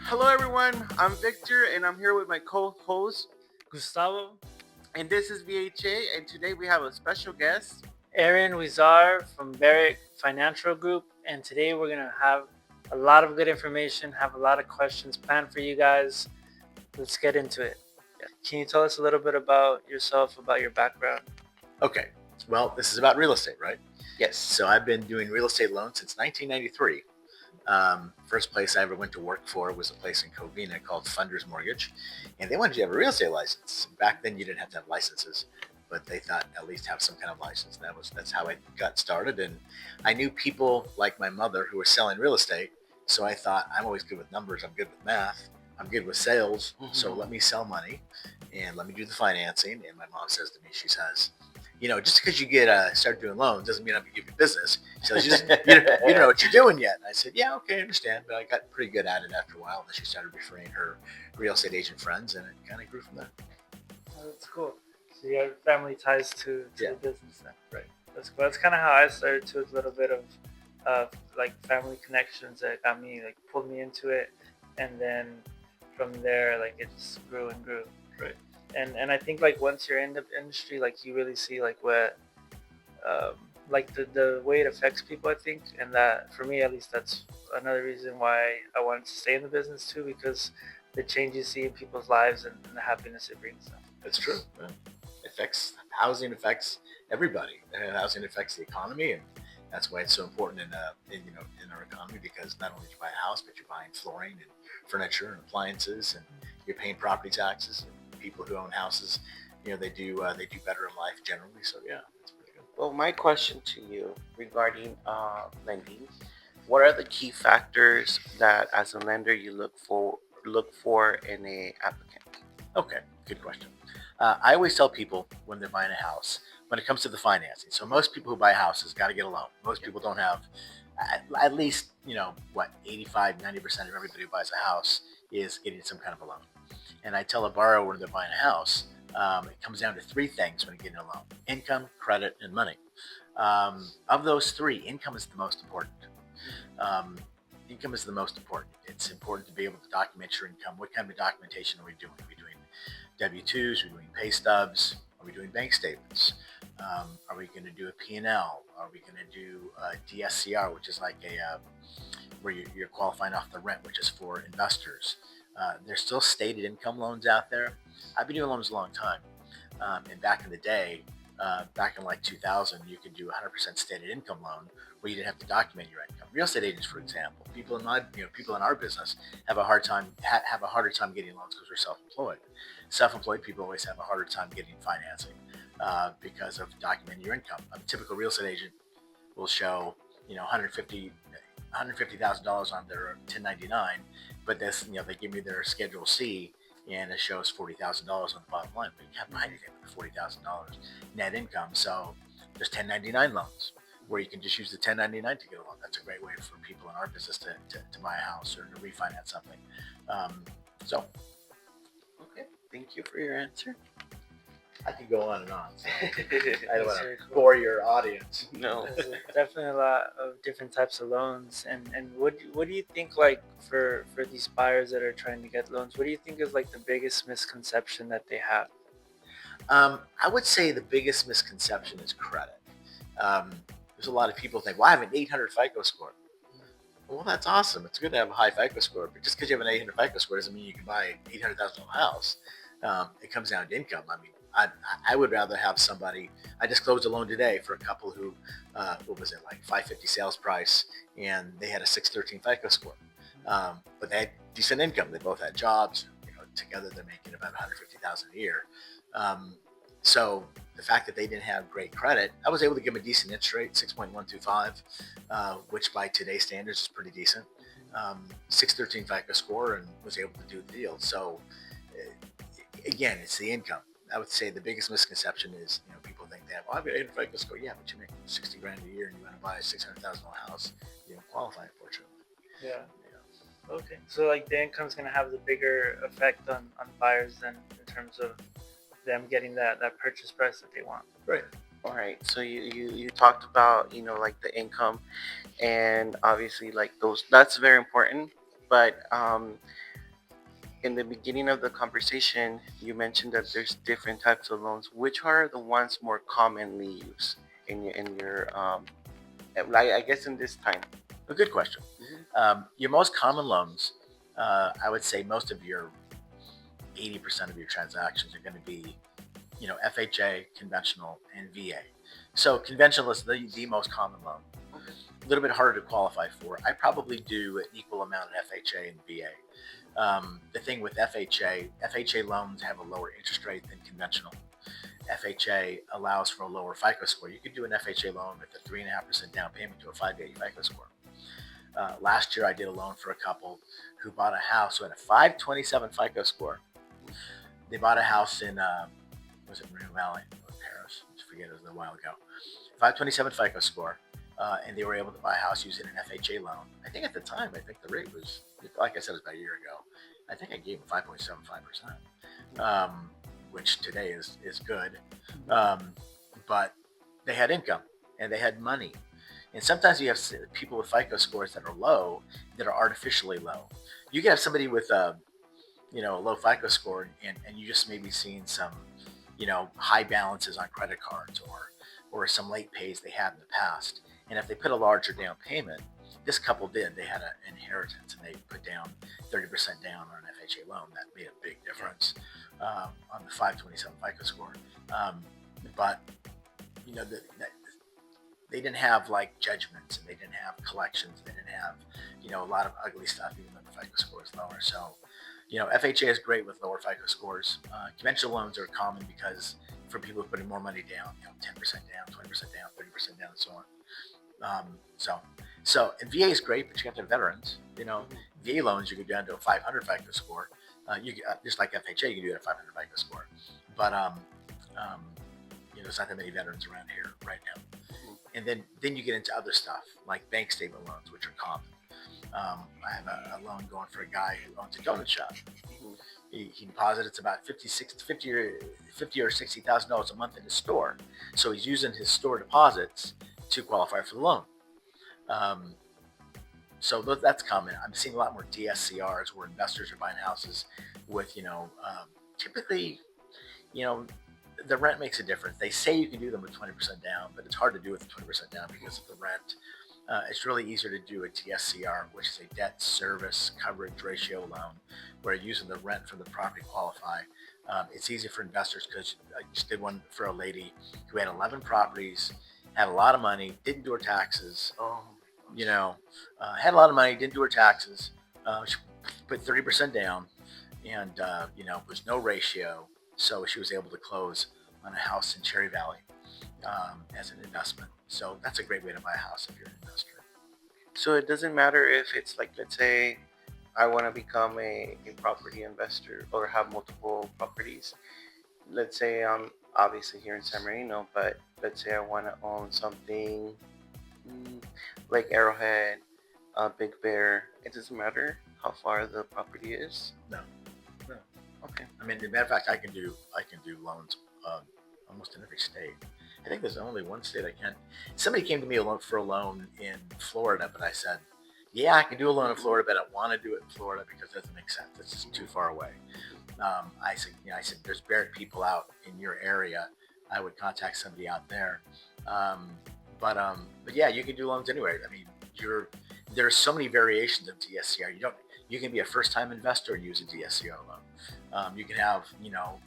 Hello, everyone. I'm Victor, and I'm here with my co-host, Gustavo, and this is VHA. And today we have a special guest. Aaron Huizar from Barrick Financial Group, and today we're gonna have a lot of good information, have a lot of questions planned for you guys. Let's get into it. Can you tell us a little bit about yourself, about your background? Okay. Well, this is about real estate, right? Yes. So I've been doing real estate loans since 1993. First place I ever went to work for was a place in Covina called Funders Mortgage, and they wanted you to have a real estate license. Back then, you didn't have to have licenses, but they thought at least have some kind of license. That's how I got started, and I knew people like my mother who were selling real estate, so I thought I'm always good with numbers. I'm good with math. I'm good with sales. So let me sell money, and let me do the financing. And my mom says to me, she says, just because you get start doing loans doesn't mean I'm gonna give you business. So you don't know what you're doing yet. And I said, yeah, okay, I understand. But I got pretty good at it after a while. And then she started referring her real estate agent friends, and it kind of grew from there. Oh, that's cool. So you have family ties to Yeah. the business then. Right. That's cool. That's kind of how I started too. With a little bit of like family connections that got me like pulled me into it, and then from there like it just grew and grew. Right. And I think like once you're in the industry, like you really see like what um, like the way it affects people. I think, and that for me at least, that's another reason why I wanted to stay in the business too, because the change you see in people's lives and the happiness it brings them. That's true. Yeah. Affects housing affects everybody. Housing affects the economy, and that's why it's so important in our economy, because not only do you buy a house, but you're buying flooring and furniture and appliances, and you're paying property taxes. And people who own houses, they do better in life generally. So yeah, it's pretty good. Well, my question to you regarding lending: what are the key factors that, as a lender, you look for in a applicant? Okay, good question. I always tell people when they're buying a house, when it comes to the financing. So most people who buy houses got to get a loan. Most people don't have, at least, 85, 90% of everybody who buys a house is getting some kind of a loan. And I tell a borrower when they're buying a house, it comes down to three things when you're getting a loan: income, credit, and money. Of those three, income is the most important. Um, Income is the most important. It's important to be able to document your income. What kind of documentation are we doing? Are we doing W-2s? Are we doing pay stubs? Are we doing bank statements? Are we going to do a P&L? Are we going to do a DSCR, which is like where you're qualifying off the rent, which is for investors? There's still stated income loans out there. I've been doing loans a long time. And back in the day, back in like 2000, you could do 100% stated income loan where you didn't have to document your income. Real estate agents, for example, people in our business have a hard time have a harder time getting loans because we're self-employed. Self-employed people always have a harder time getting financing because of documenting your income. A typical real estate agent will show 150,000 dollars on their 1099, but they give me their Schedule C and it shows $40,000 on the bottom line, but you can't buy anything with $40,000 net income. So there's 1099 loans where you can just use the 1099 to get a loan. That's a great way for people in our business to buy a house or to refinance something. So Okay, thank you for your answer. I could go on and on. So I don't That's want very to cool. bore your audience. No. There's definitely a lot of different types of loans, and what do you think like for these buyers that are trying to get loans? What do you think is like the biggest misconception that they have? I would say the biggest misconception is credit. There's a lot of people think, well, I have an 800 FICO score. Well, that's awesome. It's good to have a high FICO score, but just because you have an 800 FICO score doesn't mean you can buy an $800,000 house. It comes down to income. I mean, I would rather have somebody. I just closed a loan today for a couple who, what was it, like 550 sales price, and they had a 613 FICO score, but they had decent income. They both had jobs. Together they're making about 150,000 a year. Um, so the fact that they didn't have great credit, I was able to give them a decent interest rate, 6.125, which by today's standards is pretty decent. 613 FICO score, and was able to do the deal. So again, it's the income. I would say the biggest misconception is, people think they have, I have an 800 FICO score. Yeah, but you make 60 grand a year and you want to buy a $600,000 house. You don't qualify, unfortunately. Yeah. Okay. So like the income's gonna have the bigger effect on buyers than in terms of them getting that purchase price that they want. Right. All right. So you talked about like the income, and obviously like those, that's very important. But in the beginning of the conversation, you mentioned that there's different types of loans. Which are the ones more commonly used like I guess in this time? A good question. Mhm. Your most common loans, I would say most of your 80% of your transactions are going to be, FHA, conventional, and VA. So conventional is the most common loan. Okay. A little bit harder to qualify for. I probably do an equal amount of FHA and VA. The thing with FHA loans have a lower interest rate than conventional. FHA allows for a lower FICO score. You could do an FHA loan with a 3.5% down payment to a 580 FICO score. Last year, I did a loan for a couple who bought a house who had a 527 FICO score. They bought a house in, was it Marina Valley or Paris? I forget, it was a while ago. 527 FICO score, and they were able to buy a house using an FHA loan. I think at the time, I think the rate was, like I said, it was about a year ago. I think I gave them 5.75%, which today is good. But they had income and they had money. And sometimes you have people with FICO scores that are low, that are artificially low. You can have somebody with a low FICO score, and you just maybe seeing some, high balances on credit cards or some late pays they had in the past. And if they put a larger down payment, this couple did. They had an inheritance and they put down 30% down on an FHA loan. That made a big difference on the 527 FICO score. But they didn't have like judgments and they didn't have collections. They didn't have, a lot of ugly stuff, even though the FICO score is lower. So, FHA is great with lower FICO scores. Conventional loans are common because for people who are putting more money down, 10% down, 20% down, 30% down, and so on. And VA is great, but you have to have veterans. VA loans, you go down to a 500 FICO score. Just like FHA, you can do it at a 500 FICO score. But there's not that many veterans around here right now. And then you get into other stuff like bank statement loans, which are common. I have a loan going for a guy who owns a donut shop. He deposits about $50 or $60,000 a month in his store. So he's using his store deposits to qualify for the loan. So that's common. I'm seeing a lot more DSCRs where investors are buying houses with, typically, the rent makes a difference. They say you can do them with 20% down, but it's hard to do with 20% down because of the rent. It's really easier to do a DSCR, which is a debt service coverage ratio loan, where you're using the rent from the property to qualify. It's easy for investors because I just did one for a lady who had 11 properties, had a lot of money, didn't do her taxes. Oh, Had a lot of money, didn't do her taxes. She put 30% down, and was no ratio, so she was able to close on a house in Cherry Valley as an investment. So that's a great way to buy a house if you're an investor. so it doesn't matter if it's like, let's say, I want to become a property investor or have multiple properties. Let's say I'm obviously here in San Marino, but let's say I want to own something mm, like Arrowhead, Big Bear. It doesn't matter how far the property is. No, no. Okay. I mean, as a matter of fact, I can do loans almost in every state. I think there's only one state I can't. Somebody came to me for a loan in Florida, but I said, "Yeah, I can do a loan in Florida, but I don't want to do it in Florida because it doesn't make sense. It's just too far away." I said, "There's Barrett people out in your area. I would contact somebody out there." Um, but yeah, you can do loans anywhere. I mean, there's so many variations of DSCR. You can be a first time investor and use a DSCR loan. You can have,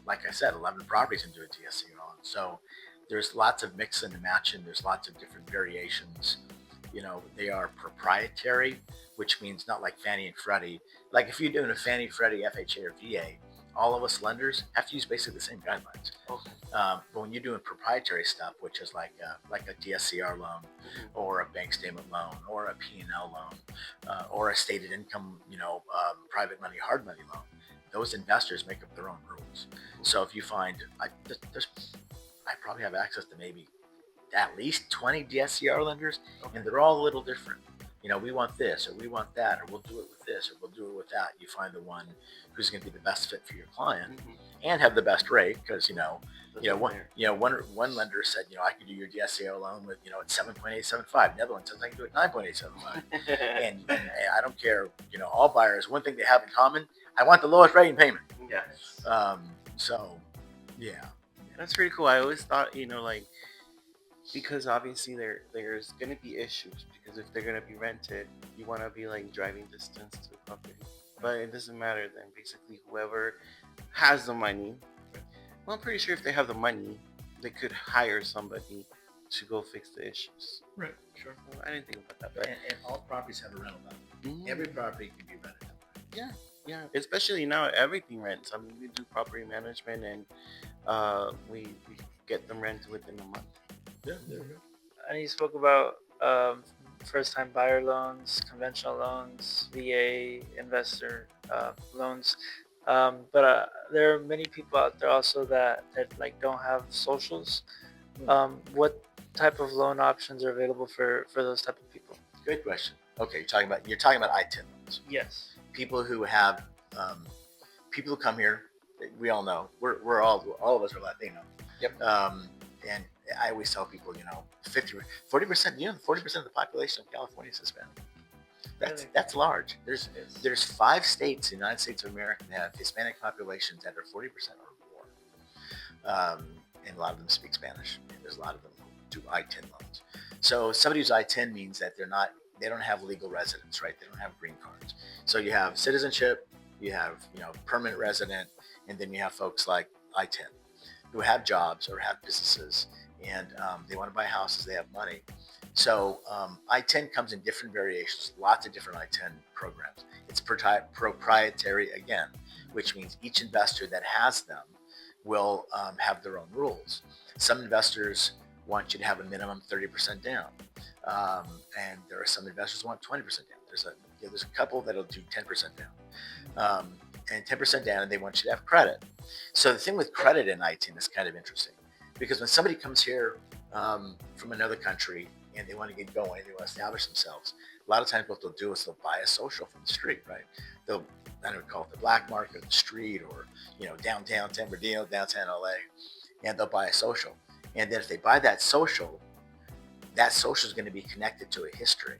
like I said, 11 properties and do a DSCR loan. So there's lots of mix and matching. There's lots of different variations. They are proprietary, which means not like Fannie and Freddie. Like if you're doing a Fannie, Freddie, FHA, or VA, all of us lenders have to use basically the same guidelines. Okay. But when you're doing proprietary stuff, which is like a DSCR loan, or a bank statement loan, or a P&L loan, or a stated income, private money, hard money loan, those investors make up their own rules. So if you find, I probably have access to maybe at least 20 DSCR lenders, and they're all a little different. we want this, or we want that, or we'll do it with this, or we'll do it with that. You find the one who's going to be the best fit for your client Mm-hmm. and have the best rate because That's what one they're. one lender said I could do your DSCO loan with at 7.875. The other one says I can do it 9.875. And I don't care. All buyers. One thing they have in common: I want the lowest rate in payment. Yes. So, yeah. That's pretty cool. I always thought, like, because obviously there's gonna be issues because if they're gonna be rented, you want to be like driving distance to the property. But it doesn't matter then. Basically, whoever has the money, well, I'm pretty sure if they have the money, they could hire somebody to go fix the issues. Right. Sure. Well, I didn't think about that, but And all properties have a rental value. Every property can be rented. yeah, yeah. Especially now, everything rents. I mean, we do property management, and we get them rented within a month. Yeah. There we go. And you spoke about first-time buyer loans, conventional loans, VA, investor loans. But there are many people out there also that like don't have socials. What type of loan options are available for those type of people? Good question. Okay, you're talking about I-10 loans. Yes. People who have people who come here. We all know we're all of us are Latino. Yep. And I always tell people, 40%, 40% of the population of California is Hispanic. Really? That's large. Yes. There's 5 states in the United States of America that have Hispanic populations that are 40% or more, and a lot of them speak Spanish. And there's a lot of them who do I-10 loans. So somebody who's I-10 means that they don't have legal residence, right? They don't have green cards. So you have citizenship, you have permanent resident, and then you have folks like I-10 who have jobs or have businesses, and they want to buy houses. They have money. So I-10 comes in different variations, lots of different I-10 programs. It's proprietary again, which means each investor that has them will have their own rules. Some investors want you to have a minimum 30% down, and there are some investors who want 20% down. There's a couple that'll do 10% down, and 10% down, and they want you to have credit. So the thing with credit in I-10 is kind of interesting because when somebody comes here from another country and they want to get going, they want to establish themselves, a lot of times what they'll do is they'll buy a social from the street, right? I don't call it the black market, the street, or downtown San Bernardino, downtown LA, and they'll buy a social. And then if they buy that social is going to be connected to a history.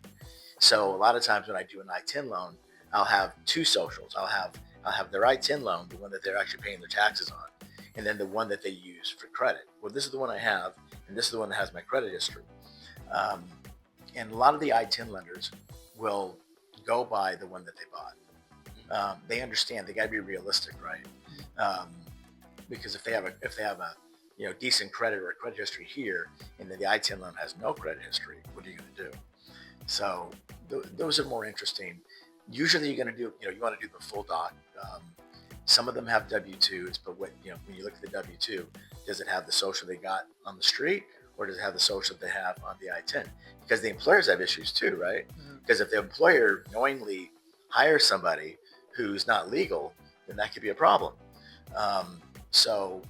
So a lot of times when I do an I-10 loan, I'll have 2 socials. I'll have their I-10 loan, the one that they're actually paying their taxes on, and then the one that they use for credit. Well, this is the one I have, and this is the one that has my credit history. And a lot of the I-10 lenders will go by the one that they bought. They understand they got to be realistic, right? Because if they have a decent credit or a credit history here, and then the I-10 loan has no credit history, what are you going to do? So those are more interesting. Usually, you're going to do you want to do the full doc. Some of them have W-2s, but when you look at the W-2, does it have the social they got on the street, or does it have the social they have on the I-10? Because the employers have issues too, right? Because if the employer knowingly hires somebody who's not legal, then that could be a problem. So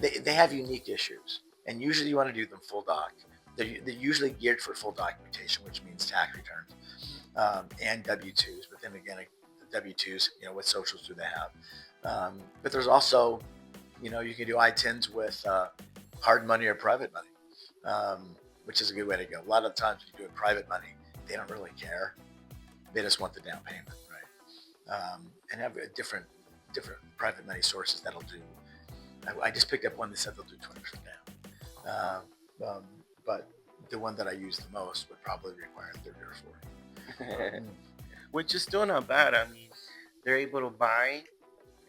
they have unique issues, and usually you want to do them full doc. They're usually geared for full documentation, which means tax returns and W-2s. But then again, the W-2s, what socials do they have? But there's also, you can do I-10s with hard money or private money, which is a good way to go. A lot of times when you do it private money, they don't really care. They just want the down payment, right? And have different private money sources that'll do. I just picked up one that said they'll do 20% down. But the one that I use the most would probably require 30 or 40. Which is still not bad. I mean, they're able to buy,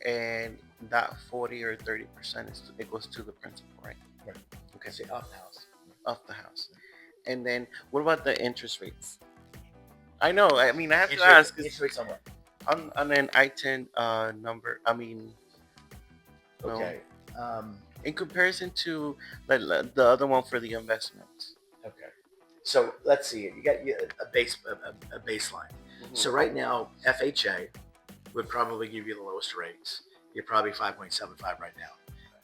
and that 40 or 30% it goes to the principal, right? Right. Okay. Say off the house. Off the house. And then what about the interest rates? I know. I mean, I have to ask. Interest rates on what? On an I-10 number. I mean, Okay. in comparison to the other one for the investments. Okay. So let's see. You got a baseline. So right now, FHA would probably give you the lowest rates. You're probably 5.75 right now.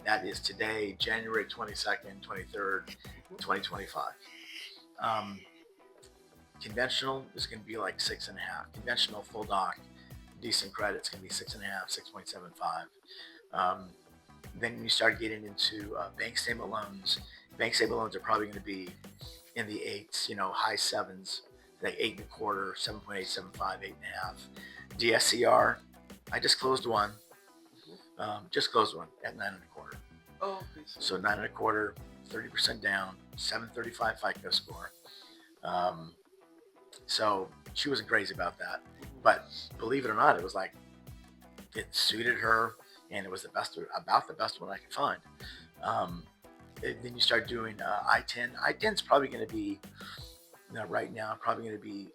That is today, January 22nd, 23rd, 2025. Conventional is going to be like 6.5. Conventional full doc, decent credit, it's going to be 6.5, 6.75. Um, then you start getting into bank statement loans. Bank statement loans are probably going to be in the eights, high sevens, like 8.25, 7.8, 7.5, 8.5. DSCR, I just closed one. Just closed one at 9.25. Oh, okay. So 9.25, 30% down, 735 FICO score. So she wasn't crazy about that, but believe it or not, it was like it suited her, and it was about the best one I could find. Then you start doing I-10. I-10 is probably going to be right now probably going to be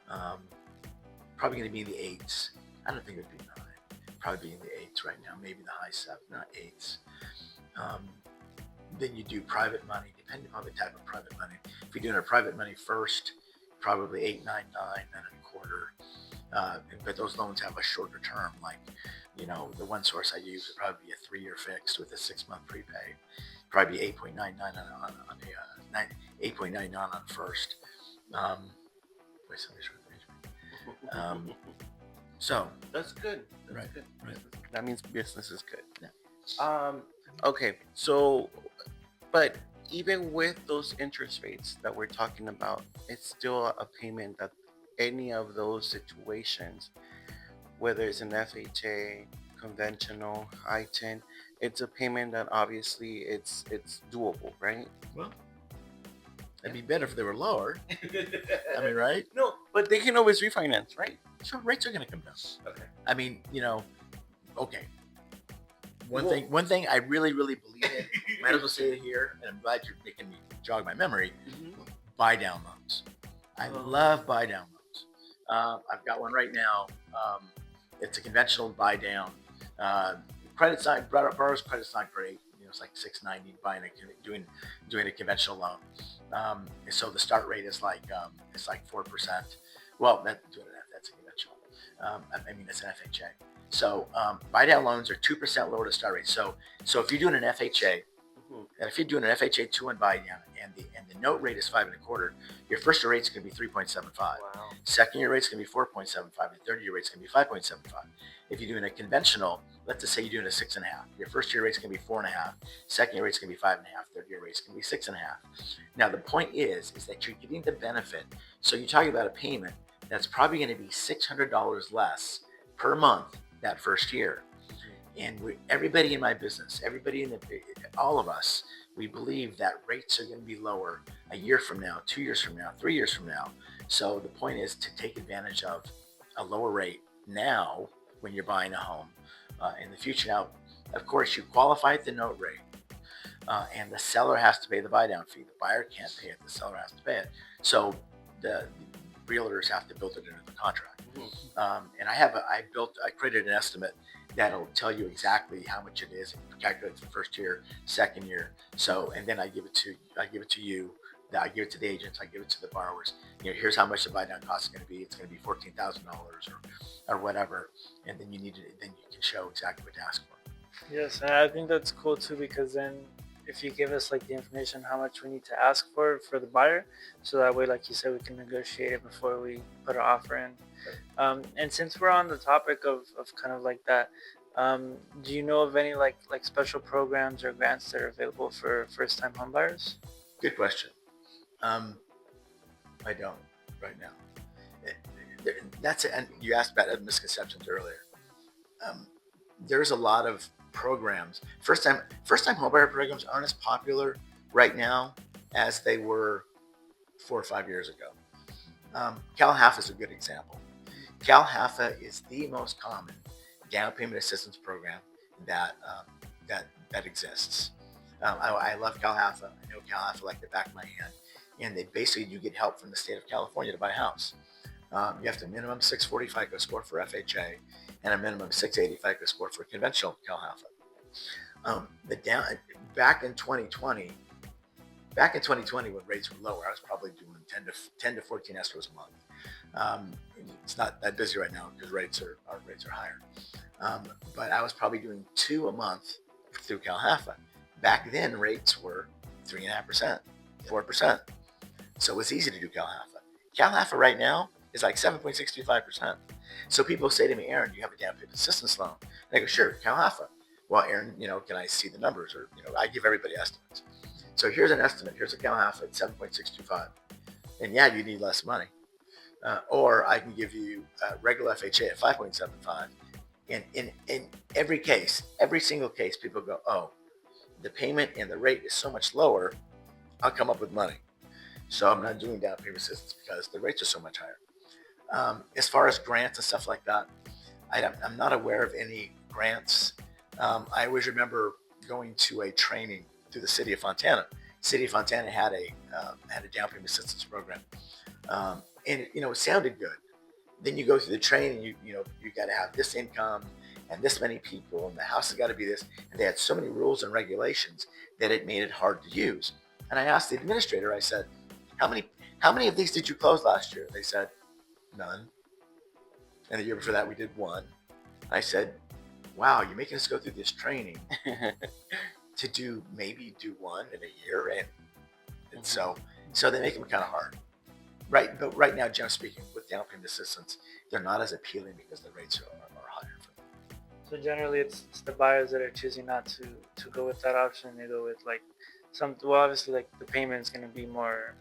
8.5. Probably going to be in the eights. I don't think it would be 9. Probably be in the eights right now, maybe the high seven, not eights. Then you do private money, depending on the type of private money. If you're doing a private money first, probably 8.99, 9.25. But those loans have a shorter term. Like, the one source I use would probably be a 3-year fixed with a 6-month prepay. Probably 8.99 on a 8.99 on first. Wait, somebody's right there. So That's good. That's right, good. right. That means business is good. Yeah. Okay. So, but even with those interest rates that we're talking about, it's still a payment that any of those situations, whether it's an FHA, conventional, I-10, it's a payment that obviously it's doable, right? Well, it'd be better if they were lower. I mean, right? No, but they can always refinance, right? So rates are going to come down. Okay. I mean, okay. One Well- thing I really, really believe in, might as well say it here, and I'm glad you're making me jog my memory, buy down loans. I love buy down loans. I've got one right now. It's a conventional buy down. Credit's not, borrower's credit's not great. It's like 690 doing a conventional loan. So the start rate is like it's like 4%. Well, that's a conventional. I mean, it's an FHA. So buy down loans are 2% lower to start rate. So if you're doing an FHA, and if you're doing an FHA 2-1 buy down, and the note rate is 5.25, your first year rate's going to be 3.75. Wow. Second year rate's going to be 4.75. And third year rate's going to be 5.75. If you're doing a conventional, let's just say you're doing a 6.5. Your first year rate's going to be 4.5. Second year rate's going to be 5.5. Third year rate's going to be 6.5. Now the point is that you're getting the benefit. So you're talking about a payment that's probably going to be $600 less per month that first year. And everybody in my business, all of us, we believe that rates are going to be lower a year from now, 2 years from now, 3 years from now. So the point is to take advantage of a lower rate now when you're buying a home in the future. Now, of course, you qualify at the note rate, and the seller has to pay the buy down fee. The buyer can't pay it; the seller has to pay it. So the realtors have to build it into the contract. And I created an estimate that'll tell you exactly how much it is. It calculates the first year, second year. So, and then I give it to you. I give it to the agents. I give it to the borrowers. Here's how much the buy down cost is going to be. It's going to be $14,000 or whatever. And then then you can show exactly what to ask for. Yes, and I think that's cool too, because then if you give us like the information how much we need to ask for the buyer, so that way, like you said, we can negotiate it before we put an offer in. And since we're on the topic of kind of like that, do you know of any like special programs or grants that are available for first time home buyers? Good question. I don't right now. That's it. And you asked about misconceptions earlier. There's a lot of programs. First time homebuyer programs aren't as popular right now as they were 4 or 5 years ago. CalHAFA is a good example. CalHAFA is the most common down payment assistance program that exists. I love CalHAFA. I know CalHAFA like the back of my hand, and you get help from the state of California to buy a house. You have to minimum 640 FICO score for FHA and a minimum 680 FICO score for conventional CalHAFA. Back in 2020 when rates were lower, I was probably doing 10 to 14 escrows a month. It's not that busy right now because our rates are higher. But I was probably doing 2 a month through CalHAFA. Back then, rates were 3.5%, 4%. So it's easy to do CalHFA. CalHFA right now is like 7.625%. So people say to me, Aaron, do you have a down payment assistance loan? And I go, sure, CalHFA. Well, Aaron, can I see the numbers? Or, I give everybody estimates. So here's an estimate. Here's a CalHFA at 7.625. And yeah, you need less money. Or I can give you regular FHA at 5.75. And in every case, every single case, people go, oh, the payment and the rate is so much lower, I'll come up with money. So I'm not doing down payment assistance because the rates are so much higher. As far as grants and stuff like that, I'm not aware of any grants. I always remember going to a training through the city of Fontana. City of Fontana had a down payment assistance program, and it sounded good. Then you go through the training, you got to have this income and this many people, and the house has got to be this. And they had so many rules and regulations that it made it hard to use. And I asked the administrator, I said, how many of these did you close last year? They said, none. And the year before that, we did one. I said, wow, you're making us go through this training to maybe do one in a year. And so they make them kind of hard. Right, but right now, generally speaking, with down payment assistance, they're not as appealing because the rates are higher for them. So generally, it's the buyers that are choosing not to go with that option. They go with like obviously like the payment is going to be more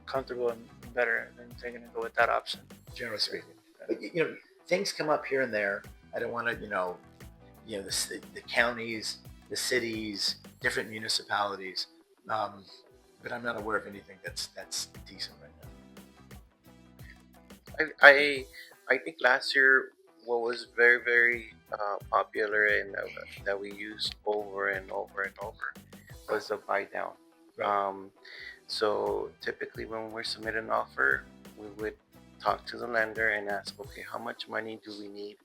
comfortable and better, and they're going to go with that option. Generally speaking, but things come up here and there. I don't want to, the counties, the cities, different municipalities, but I'm not aware of anything that's decent right now. I think last year what was very very popular and that we used over and over and over was the buy down. Right. So typically when we're submitting an offer, we would talk to the lender and ask, okay, how much money do we need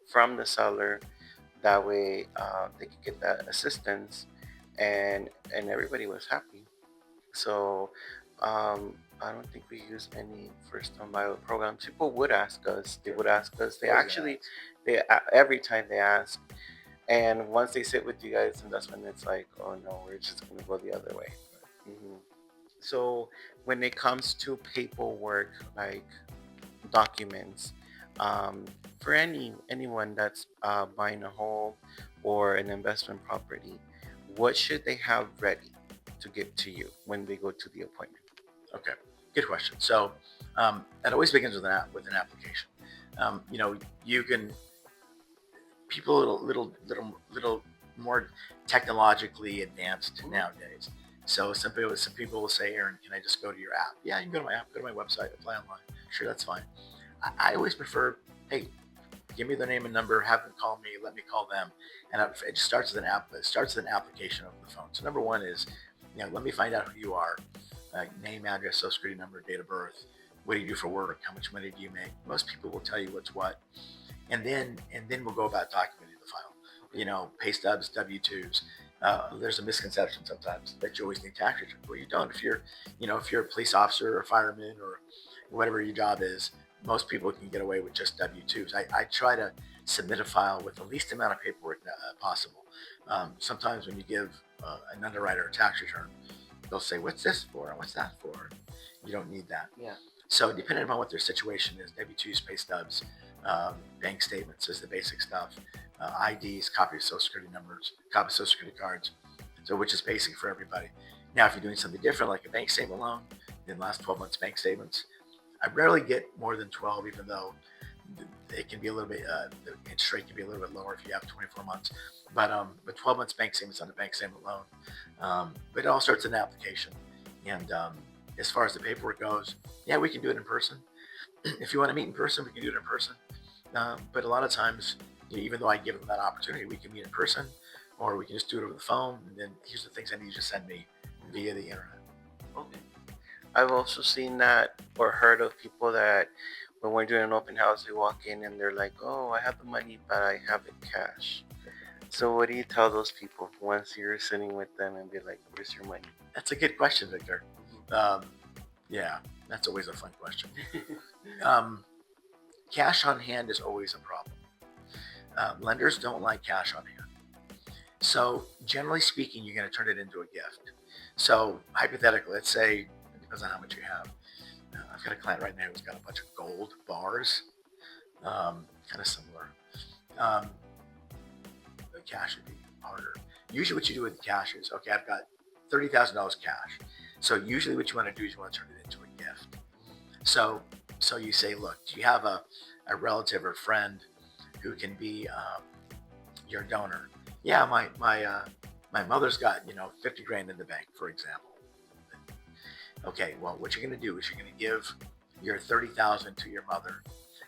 from the seller? That way they could get that assistance, and everybody was happy. So I don't think we use any first time buyer programs. People would ask us. They would ask us. They actually, every time they ask, and once they sit with you guys, and that's when it's like, oh no, we're just gonna go the other way. hmm So when it comes to paperwork, like documents, um, for anyone that's buying a home or an investment property, what should they have ready to get to you when they go to the appointment? Okay, good question. So it always begins with an application. You can people are little more technologically advanced nowadays. So some people will say, Aaron, can I just go to your app? Yeah, you can go to my app, go to my website, apply online. Sure, that's fine. I always prefer, hey, give me their name and number, have them call me, let me call them, and it just starts with an app. It starts with an application over the phone. So number one is, let me find out who you are, name, address, social security number, date of birth. What do you do for work? How much money do you make? Most people will tell you what's what, and then we'll go about documenting the file. Pay stubs, W-2s. There's a misconception sometimes that you always need tax returns. Well, you don't. If you're a police officer or a fireman or whatever your job is, most people can get away with just W-2s. I try to submit a file with the least amount of paperwork possible. Sometimes when you give an underwriter a tax return, they'll say, what's this for? What's that for? You don't need that. Yeah. So depending upon what their situation is, W-2s, pay stubs, bank statements is the basic stuff, IDs, copy of social security numbers, copy of social security cards, so which is basic for everybody. Now, if you're doing something different, like a bank statement loan, then last 12 months bank statements, I rarely get more than 12, even though it can be a little bit, the interest rate can be a little bit lower if you have 24 months. But 12 months bank statements on a bank statement loan. But it all starts in the application. And as far as the paperwork goes, yeah, we can do it in person. If you want to meet in person, we can do it in person. But a lot of times, even though I give them that opportunity, we can meet in person, or we can just do it over the phone. And then here's the things I need you to send me via the internet. Okay. I've also seen that or heard of people that when we're doing an open house, they walk in and they're like, "Oh, I have the money, but I have it cash." So, what do you tell those people once you're sitting with them and be like, "Where's your money?" That's a good question, Victor. Yeah, that's always a fun question. Cash on hand is always a problem. Lenders don't like cash on hand. So generally speaking, you're going to turn it into a gift. So hypothetically, let's say Depends on how much you have. I've got a client right now who's got a bunch of gold bars, kind of similar. Um, the cash would be harder. Usually, what you do with the cash is, okay, I've got $30,000 cash. So usually, what you want to do is you want to turn it into a gift. So, so you say, look, do you have a relative or friend who can be your donor? Yeah, my mother's got 50 grand in the bank, for example. Okay, well, what you're going to do is you're going to give your 30,000 to your mother,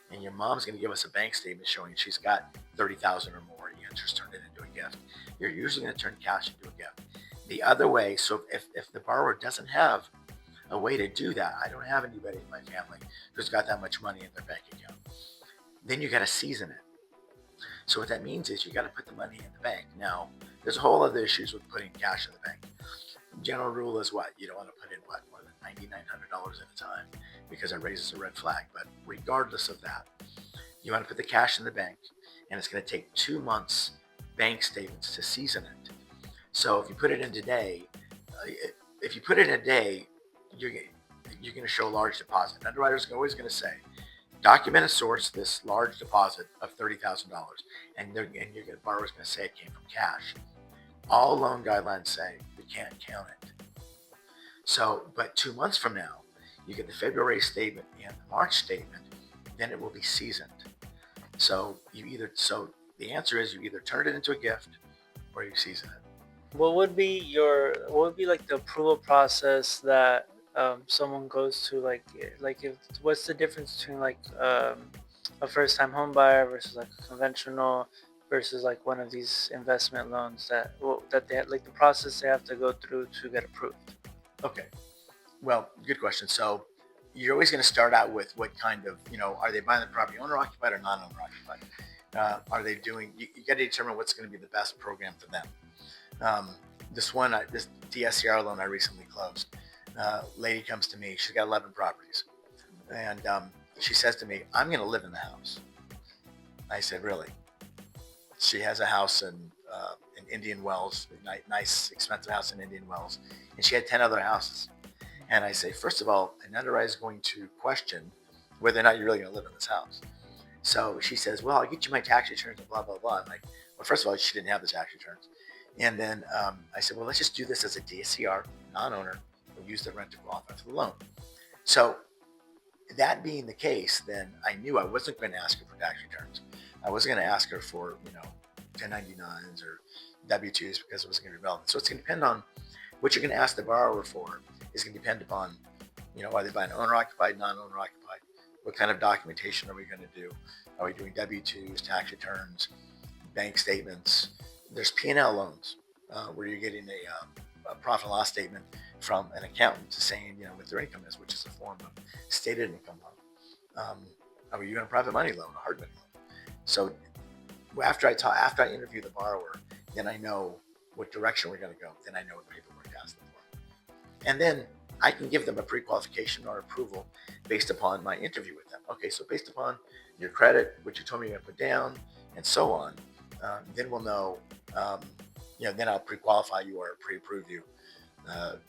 and your mom's going to give us a bank statement showing she's got 30,000 or more. You just turn it into a gift. You're usually going to turn cash into a gift. The other way, so if the borrower doesn't have a way to do that, I don't have anybody in my family who's got that much money in their bank account, then you got to season it. So what that means is you got to put the money in the bank. Now, there's a whole other issues with putting cash in the bank. General rule is what? You don't want to put in more than $9,900 at a time because it raises a red flag. But regardless of that, you want to put the cash in the bank, and it's going to take 2 months bank statements to season it. So if you put it in today, if you put it in a day, you're going to show a large deposit. Underwriters are always going to say, document a source this large deposit of $30,000, and your borrower's going to say it came from cash. All loan guidelines say we can't count it. So, but 2 months from now, you get the February statement and the March statement, then it will be seasoned. So the answer is you either turn it into a gift or you season it. What would be like the approval process that someone goes to, like if what's the difference between like a first time home buyer versus like a conventional versus like one of these investment loans that they like the process they have to go through to get approved? Okay. Well, good question. So you're always going to start out with what kind of, are they buying the property owner occupied or non-owner occupied? Are they doing, you got to determine what's going to be the best program for them. This DSCR loan I recently closed, lady comes to me, she's got 11 properties. And she says to me, I'm going to live in the house. I said, really? She has a house in Indian Wells, a nice, expensive house in Indian Wells. And she had 10 other houses. And I say, first of all, an underwriter is going to question whether or not you're really going to live in this house. So she says, well, I'll get you my tax returns and blah, blah, blah. I'm like, well, first of all, she didn't have the tax returns. And then I said, well, let's just do this as a DSCR, non-owner. We'll use the rent to qualify for the loan. So that being the case, then I knew I wasn't going to ask her for tax returns. I wasn't going to ask her for, 1099s or W-2s because it wasn't going to be relevant. So it's going to depend on what you're going to ask the borrower for is going to depend upon, are they buying owner occupied, non-owner occupied? What kind of documentation are we going to do? Are we doing W-2s, tax returns, bank statements? There's P&L loans where you're getting a profit and loss statement from an accountant saying, what their income is, which is a form of stated income loan. Are you in a private money loan, a hard money loan? So after I interview the borrower, then I know what direction we're going to go. Then I know what paperwork to ask them for. And then I can give them a pre-qualification or approval based upon my interview with them. Okay, so based upon your credit, what you told me you're going to put down, and so on, then we'll know, then I'll pre-qualify you or pre-approve you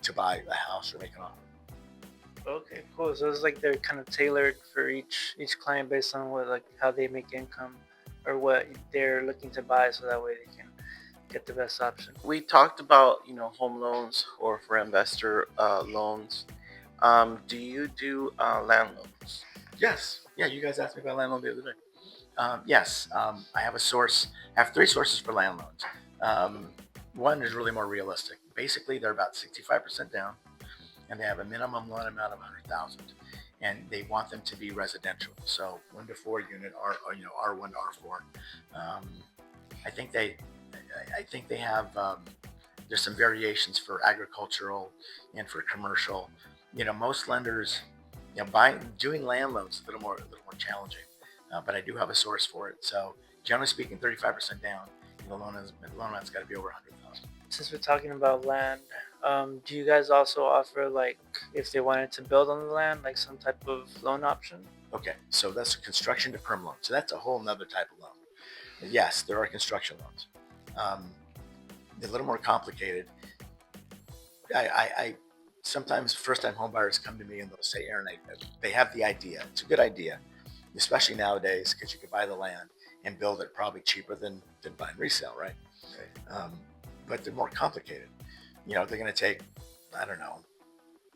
to buy a house or make an offer. Okay, cool. So it's like they're kind of tailored for each client based on what like how they make income or what they're looking to buy, so that way they can get the best option. We talked about home loans or for investor loans. Do you do land loans? Yes. Yeah, you guys asked me about land loan the other day. Yes, I have a source. I have 3 sources for land loans. One is really more realistic. Basically, they're about 65% down, and they have a minimum loan amount of 100,000, and they want them to be residential. So 1 to 4 unit, R1 to R4. I think they have. There's some variations for agricultural and for commercial. Most lenders, doing land loans is a little more challenging. But I do have a source for it. So generally speaking, 35% down. The loan amount's got to be over 100,000. Since we're talking about land, do you guys also offer like if they wanted to build on the land, like some type of loan option? Okay, so that's a construction to perm loan. So that's a whole nother type of loan. Yes, there are construction loans. They're a little more complicated. sometimes first-time homebuyers come to me and they'll say, Aaron, they have the idea. It's a good idea, especially nowadays because you can buy the land and build it probably cheaper than buying resale, right? Um, but they're more complicated. They're going to take, I don't know,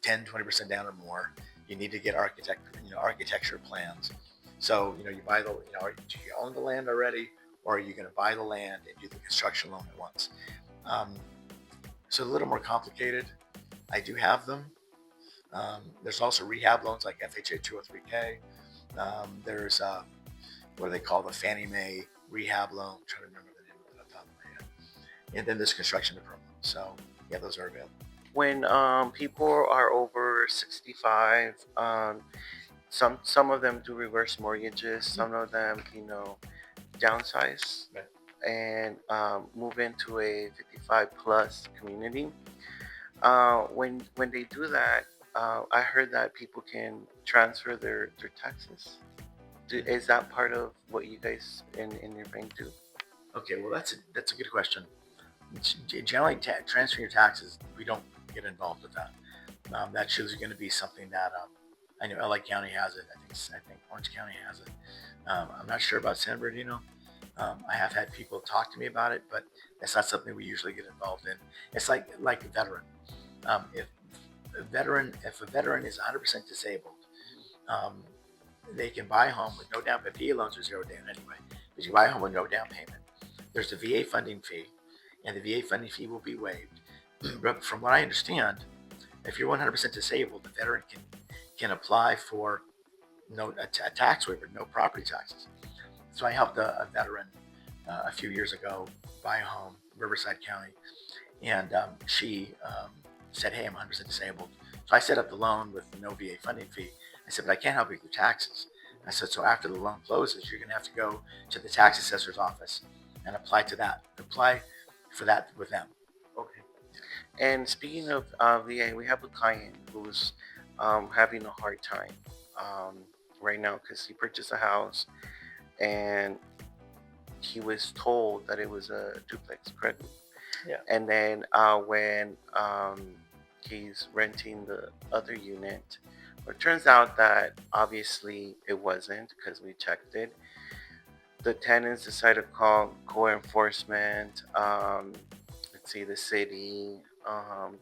10, 20% down or more. You need to get architecture plans. So, you buy do you own the land already, or are you going to buy the land and do the construction loan at once? Um, so a little more complicated. I do have them. There's also rehab loans like FHA 203K. There's what do they call the Fannie Mae rehab loan? I'm trying to remember the name of it off the top of my head. And then there's construction improvement. So yeah, those are available. When people are over 65, some of them do reverse mortgages. Some of them, downsize Right. and move into a 55 plus community. When they do that, I heard that people can transfer their taxes. Is that part of what you guys in your bank do? Okay, well that's a good question. Generally, transferring your taxes, we don't get involved with that. That's usually going to be something that I know LA County has it. I think Orange County has it. I'm not sure about San Bernardino. I have had people talk to me about it, but it's not something we usually get involved in. It's like a veteran. If if a veteran is 100% disabled, um, they can buy a home with no down payment. VA loans are zero down anyway, but you buy a home with no down payment. There's a VA funding fee, and the VA funding fee will be waived. But from what I understand, if you're 100% disabled, the veteran can apply for a tax waiver, no property taxes. So I helped a veteran a few years ago buy a home, Riverside County, and she said, "Hey, I'm 100% disabled." So I set up the loan with no VA funding fee. I said, "But I can't help you with your taxes." I said, "So after the loan closes, you're going to have to go to the tax assessor's office and apply for that with them." Okay. And speaking of VA, we have a client who's having a hard time um, right now because he purchased a house and he was told that it was a duplex, correct? Yeah. And then when he's renting the other unit, it turns out that obviously it wasn't because we checked it. The tenants decided to call co enforcement. Let's see, the city.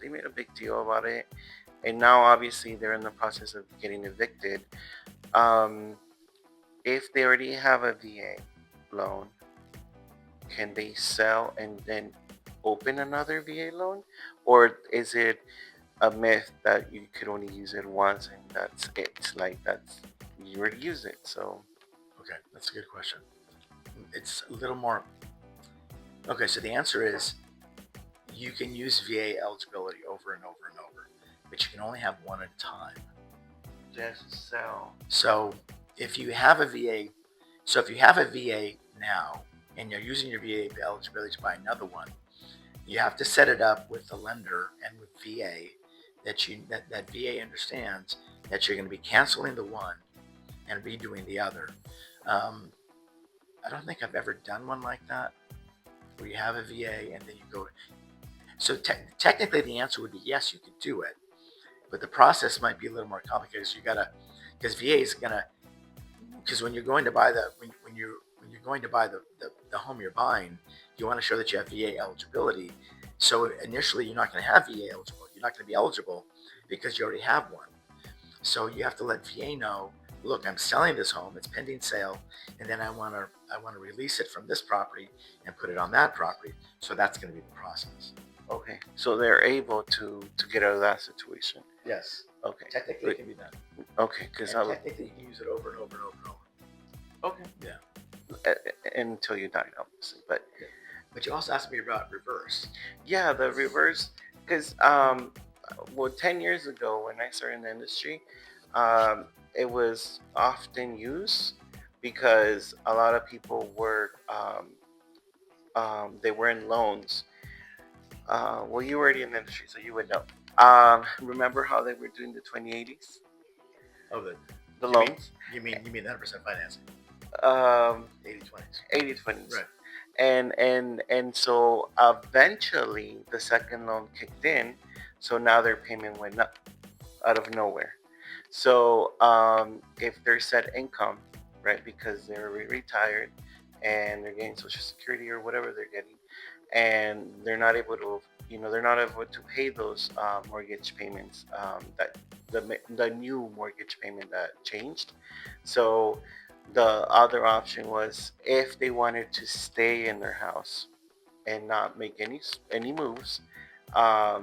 They made a big deal about it, and now obviously they're in the process of getting evicted. Um, if they already have a VA loan, can they sell and then open another VA loan, or is it a myth that you could only use it once and that's it? Like that's you already use it, so Okay, that's a good question. It's a little more. Okay, so the answer is you can use VA eligibility over and over and over, but you can only have one at a time. just sell. So if you have a VA, so if you have a VA now and you're using your VA eligibility to buy another one, you have to set it up with the lender and with VA that VA understands that you're going to be canceling the one and redoing the other. Um, I don't think I've ever done one like that where you have a VA and then you go. So technically, the answer would be yes, you could do it, but the process might be a little more complicated. So you gotta, because VA is gonna, because when you're going to buy when you're going to buy the home you're buying, you want to show that you have VA eligibility. So initially, you're not going to have VA eligible. You're not going to be eligible because you already have one. So you have to let VA know, look, I'm selling this home, it's pending sale, and then I want to release it from this property and put it on that property. So that's going to be the process. Okay, so they're able to get out of that situation. Yes. Okay, Technically, it can be done. okay, because And technically, you can use it over and over and over and over. okay, Yeah. until you die, obviously. But But you also asked me about reverse. yeah, the reverse, because well, 10 years ago when I started in the industry, it was often used because a lot of people were they were in loans. Well, you were already in the industry, so you would know. Remember how they were doing the 2080s, Oh, the you loans, you mean 100% financing, um, 80/20s. 80/20s, Right. and so eventually the second loan kicked in, So now their payment went up out of nowhere. So if they're set income, right, because they're retired and they're getting Social Security or whatever they're getting, and they're not able to, they're not able to pay those mortgage payments, that the new mortgage payment that changed. So the other option was if they wanted to stay in their house and not make any moves,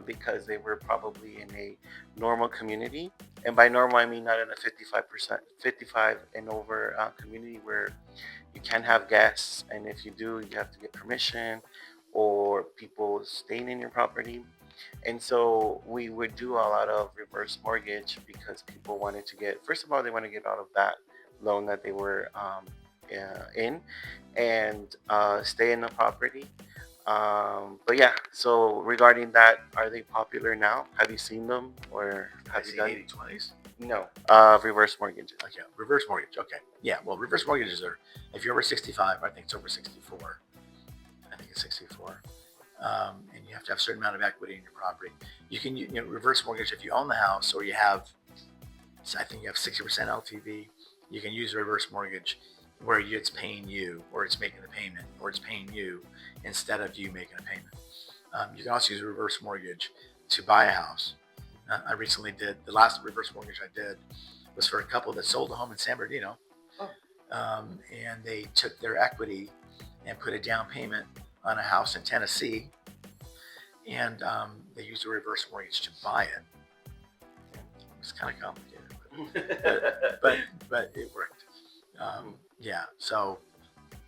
because they were probably in a normal community. And by normal, I mean not in a 55%, 55 and over community where you can't have guests, and if you do, you have to get permission, or people staying in your property. And so we would do a lot of reverse mortgage because people wanted to get, first of all, they want to get out of that loan that they were in, and stay in the property. But yeah, so regarding that, are they popular now? Have you seen them, or I have you see done? 80/20s. No, reverse mortgages. Okay, reverse mortgage. Okay, yeah. Well, reverse mortgages are if you're over 65. I think it's over 64. I think it's 64. And you have to have a certain amount of equity in your property. You can reverse mortgage if you own the house or you have. I think you have 60% LTV. You can use a reverse mortgage where it's paying you, or it's making the payment, or it's paying you instead of you making a payment. You can also use a reverse mortgage to buy a house. I recently did the last reverse mortgage I did was for a couple that sold a home in San Bernardino, and they took their equity and put a down payment on a house in Tennessee, and they used a reverse mortgage to buy it. It was kind of complicated, but it worked. Yeah, so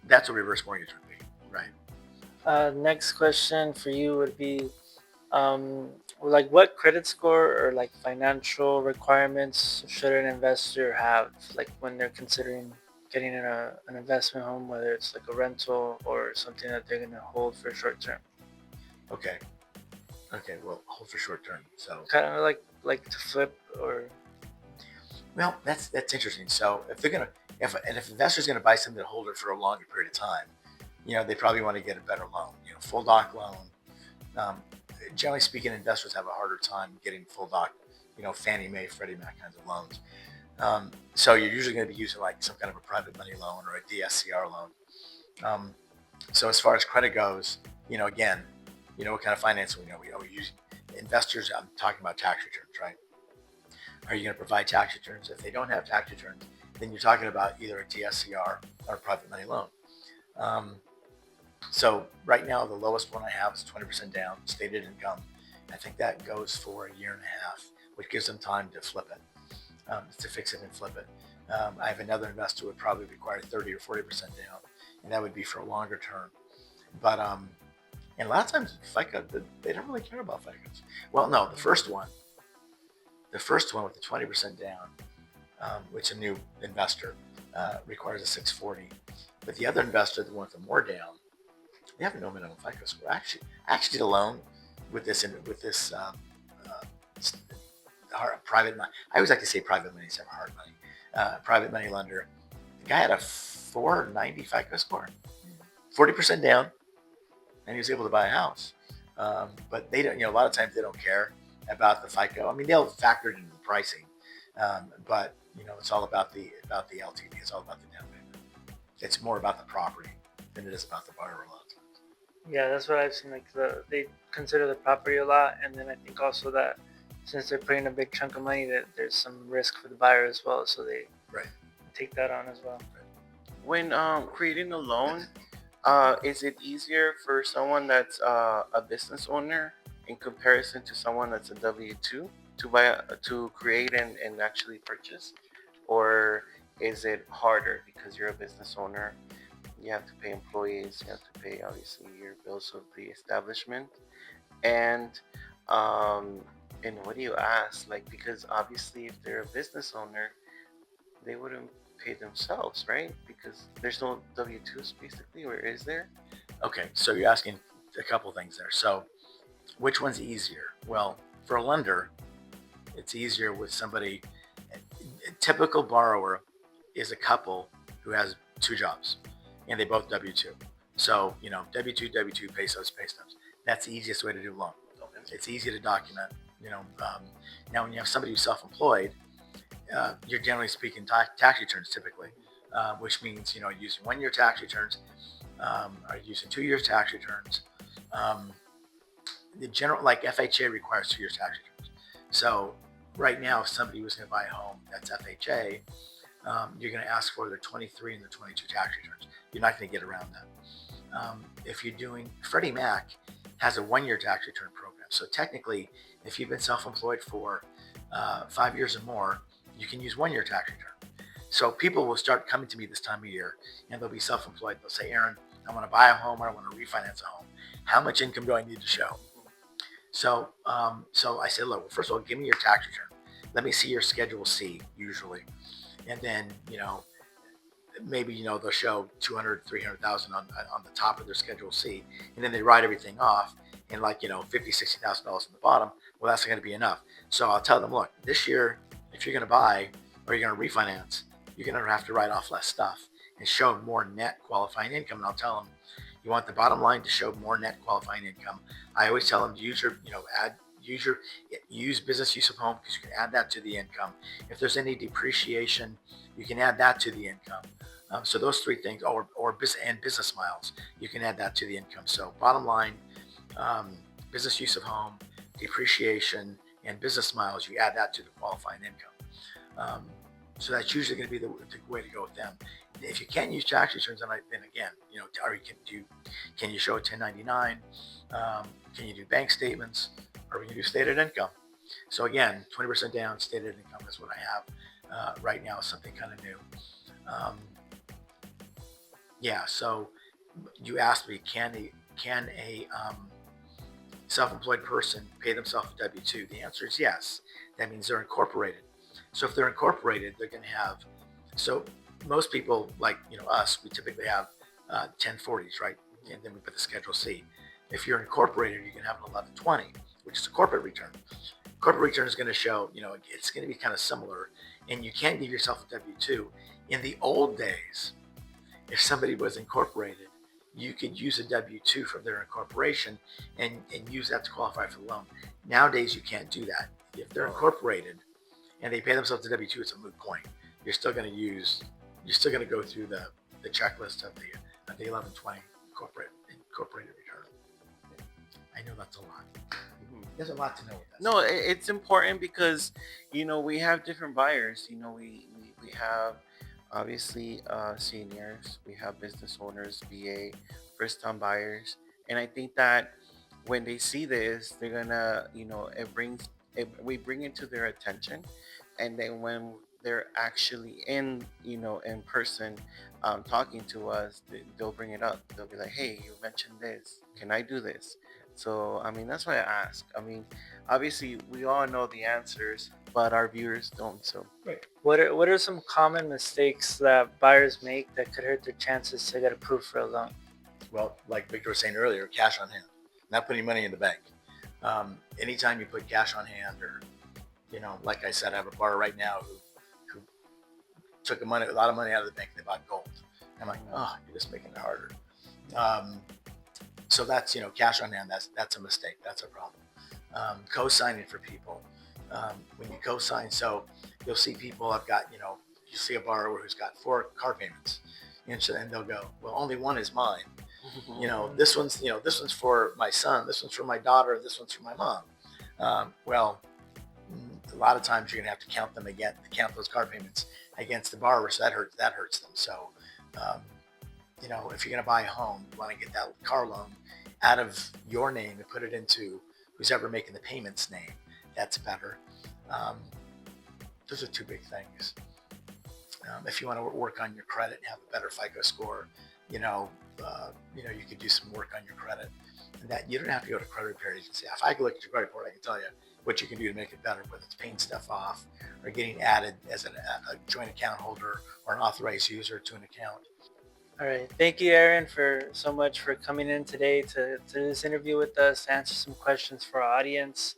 that's what reverse mortgage would be, right? Next question for you would be, like, what credit score or like financial requirements should an investor have, like when they're considering getting in an investment home, whether it's like a rental or something that they're gonna hold for short term? Okay. Okay. Well, hold for short term. So, Kind of like to flip or well, that's interesting. So, if they're gonna, if an investor's gonna buy something to hold it for a longer period of time, they probably want to get a better loan. Full doc loan. Um, Generally speaking, investors have a harder time getting full doc. Fannie Mae, Freddie Mac kinds of loans. So you're usually going to be using like some kind of a private money loan or a DSCR loan. Um, so as far as credit goes, again, what kind of financing we use investors. I'm talking about tax returns, right? Are you going to provide tax returns? If they don't have tax returns, then you're talking about either a DSCR or a private money loan. So right now, the lowest one I have is 20% down, stated income. I think that goes for a year and a half, which gives them time to flip it, to fix it and flip it. I have another investor who would probably require 30 or 40% down, and that would be for a longer term. But and a lot of times FICA, they don't really care about FICAs. Well, no, the first one with the 20% down, which a new investor requires a 640. But the other investor, the one with the more down, they have no minimum FICO score. I actually did a loan with this private money. I always like to say private money instead of hard money. Private money lender. The guy had a 490 FICO score, 40% down, and he was able to buy a house. But they don't. A lot of times they don't care about the FICO. I mean, they'll factor it into the pricing, but it's all about the LTV. It's all about the down payment. It's more about the property than it is about the borrower a lot of times. yeah, that's what I've seen. Like they consider the property a lot, and then I think also that since they're putting a big chunk of money, that there's some risk for the buyer as well, so they Right. take that on as well. When creating a loan, is it easier for someone that's a business owner in comparison to someone that's a W-2 to to create and actually purchase, or is it harder because you're a business owner? You have to pay employees, you have to pay obviously your bills of the establishment, and um, and what do you ask? Like, because obviously if they're a business owner, they wouldn't pay themselves, right? Because there's no W-2s basically, or is there? Okay, so you're asking a couple things there. So, which one's easier? Well, for a lender, it's easier with somebody. A typical borrower is a couple who has two jobs, and they both W-2. So, W-2, W-2, pay stubs, pay stubs. That's the easiest way to do a loan. It's easy to document. Now, when you have somebody who's self-employed, you're generally speaking tax returns typically, which means using 1 year tax returns, or using 2 years tax returns. Um, the general like FHA requires 2 years tax returns. So right now, if somebody was going to buy a home that's FHA, you're going to ask for their 23 and their 22 tax returns. You're not going to get around that. If you're doing Freddie Mac has a 1 year tax return program. So technically, if you've been self-employed for 5 years or more, you can use 1 year tax return. So people will start coming to me this time of year, and they'll be self-employed. They'll say, Aaron, I want to buy a home or I want to refinance a home. How much income do I need to show? So I said, look, well, first of all, give me your tax return. Let me see your Schedule C, usually. And then, maybe, they'll show 200, 300,000 on the top of their Schedule C. And then they write everything off and like, $50, $60,000 on the bottom. Well, that's not going to be enough. So I'll tell them, look, this year, if you're going to buy or you're going to refinance, you're going to have to write off less stuff and show more net qualifying income. And I'll tell them, you want the bottom line to show more net qualifying income. I always tell them to use your, use business use of home, because you can add that to the income. If there's any depreciation, you can add that to the income. So those three things, or business miles, you can add that to the income. So bottom line, business use of home, depreciation, and business miles, you add that to the qualifying income. So that's usually going to be the way to go with them. If you can't use tax returns, then again, or can you show a 1099? Can you do bank statements, or can you do stated income? So again, 20% down, stated income is what I have right now. Something kind of new. Yeah. So you asked me, can a self-employed person pay themselves a W-2? The answer is yes. That means they're incorporated. So if they're incorporated, they're going to have. So most people, like us, we typically have 1040s, right? And then we put the Schedule C. If you're incorporated, you can have an 1120, which is a corporate return. Corporate return is going to show, it's going to be kind of similar, and you can give yourself a W-2. In the old days, if somebody was incorporated, you could use a W-2 from their incorporation and use that to qualify for the loan. Nowadays, you can't do that. If they're incorporated and they pay themselves a W-2, it's a moot point. You're still going to go through the checklist of the 1120 incorporated return. I know that's a lot. There's a lot to know with that. No, it's important because we have different buyers. We have obviously seniors, we have business owners, VA, first time buyers, and I think that when they see this, they're gonna we bring it to their attention, and then when they're actually in person talking to us, they'll bring it up. They'll be like, hey, you mentioned this, can I do this? So I mean, that's why I ask. I mean, obviously we all know the answers, but our viewers don't. So Right. What are some common mistakes that buyers make that could hurt their chances to get approved for a loan? Well, like Victor was saying earlier, cash on hand, not putting money in the bank. Anytime you put cash on hand, or like I said, I have a borrower right now who took a lot of money out of the bank. They bought gold. I'm like, oh, you're just making it harder. So that's cash on hand. That's a mistake. That's a problem. Co-signing for people. When you co-sign, so you'll see people have got you see a borrower who's got 4 car payments, and they'll go, well, only one is mine. This one's for my son. This one's for my daughter. This one's for my mom. Well, a lot of times you're gonna have to count those car payments against the borrower, so that hurts them. So, if you're gonna buy a home, you want to get that car loan out of your name and put it into who's ever making the payments name. That's better. Those are 2 big things. If you want to work on your credit and have a better FICO score, you could do some work on your credit, and that you don't have to go to credit repair agency. If I could look at your credit report, I can tell you what you can do to make it better, whether it's paying stuff off or getting added as a joint account holder or an authorized user to an account. All right. Thank you, Aaron, for so much for coming in today to this interview with us, to answer some questions for our audience,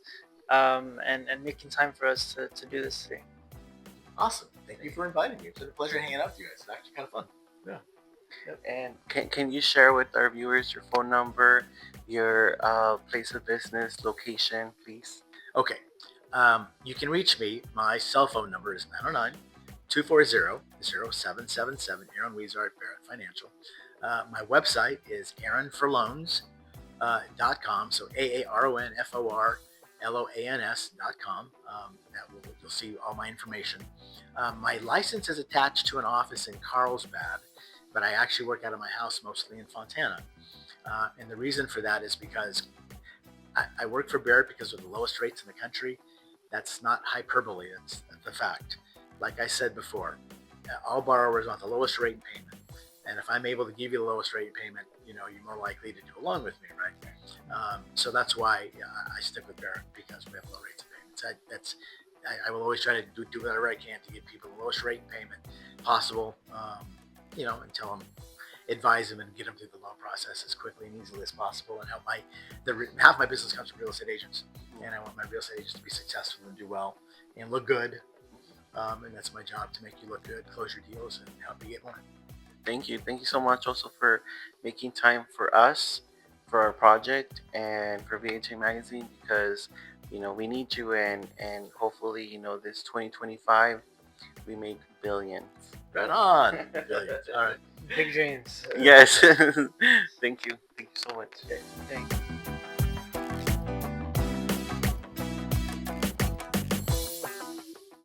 and making time for us to do this today. Awesome. Thank you for inviting me. It's been a pleasure hanging out with you guys. It's actually kind of fun. Yeah. And can you share with our viewers your phone number, your place of business, location, please? Okay. You can reach me. My cell phone number is 909 240 0777 Aaron Huizar at Barrett Financial. My website is aaronforloans.com. So AARONFORLOANS.com. You'll see all my information. My license is attached to an office in Carlsbad, but I actually work out of my house mostly in Fontana. And the reason for that is because I work for Barrett because of the lowest rates in the country. That's not hyperbole, that's the fact. Like I said before, all borrowers want the lowest rate in payment. And if I'm able to give you the lowest rate in payment, you're more likely to do a loan with me, right? So that's why I stick with Barrett, because we have low rates of payments. I will always try to do whatever I can to give people the lowest rate in payment possible, until I'm advise them and get them through the loan process as quickly and easily as possible, and help half my business comes from real estate agents, and I want my real estate agents to be successful and do well and look good. And that's my job, to make you look good, close your deals, and help you get more. Thank you. Thank you so much also for making time for us, for our project, and for VHA Magazine, because we need you, and hopefully this 2025 we make billions. Right on. Brilliant. All right. Big dreams. Yes. Thank you. Thank you so much. Thank you.